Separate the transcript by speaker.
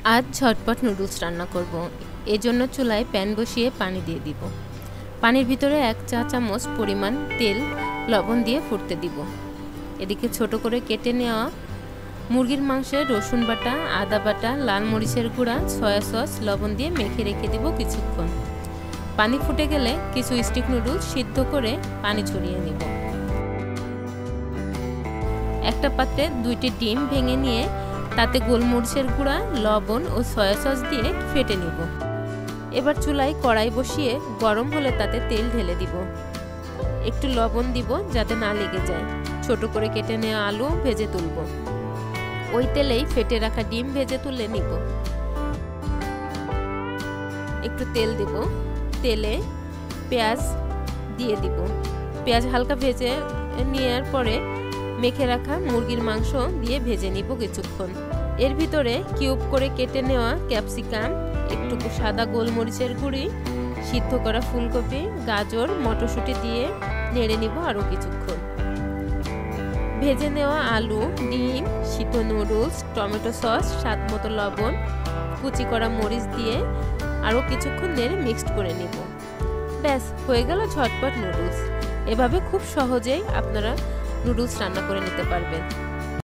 Speaker 1: আজ ঝটপট নুডলস রান্না করব। এজন্য চুলায় প্যান বসিয়ে পানি দিয়ে দিব। পানির ভিতরে 1 চা চামচ পরিমাণ তেল লবণ দিয়ে ফুটতে দিব। এদিকে ছোট করে কেটে নেওয়া মুরগির মাংসে রসুন বাটা, আদা বাটা, লাল মরিচের গুঁড়া, সয়া সস, লবণ দিয়ে মেখে রেখে দিব কিছুক্ষণ। পানি ফুটে গেলে কিছু স্টিক নুডলস সিদ্ধ করে পানি ছড়িয়ে নিব। একটা পাত্রে 2টি ডিম ভেঙে নিয়ে তাতে গোলমরিচের গুঁড়া, লবণ ও সয়া সস দিয়ে ফেটে নিব। এবার চুলায় কড়াই বসিয়ে গরম হলে তাতে তেল ঢেলে দিব। একটু লবণ দিব যাতে না লেগে যায়। ছোট করে কেটে নেওয়া আলু ভেজে তুলব। ওই তেলেই ফেটে রাখা ডিম ভেজে তুলে নিব। একটু তেল দিব। তেলে পেঁয়াজ দিয়ে দিব। পেঁয়াজ হালকা ভেজে নেওয়ার পরে মেখে রাখা মুরগির মাংস দিয়ে ভেজে নিব কিছুক্ষণ। এর ভিতরে কিউব করে কেটে নেওয়া ক্যাপসিকাম, একটু সাদা গোলমরিচের গুঁড়ি, সিদ্ধ করা ফুলকপি, গাজর, মটরশুঁটি দিয়ে নেড়ে নিব আরও কিছুক্ষণ। ভেজে নেওয়া আলু, ডিম, সিদ্ধ নুডলস, টমেটো সস, স্বাদমতো লবণ, কুচি করা মরিচ দিয়ে আরও কিছুক্ষণ নেড়ে মিক্সড করে নিব। ব্যাস, হয়ে গেল ঝটপট নুডলস। এভাবে খুব সহজেই আপনারা নুডলস রান্না করে নিতে পারবেন।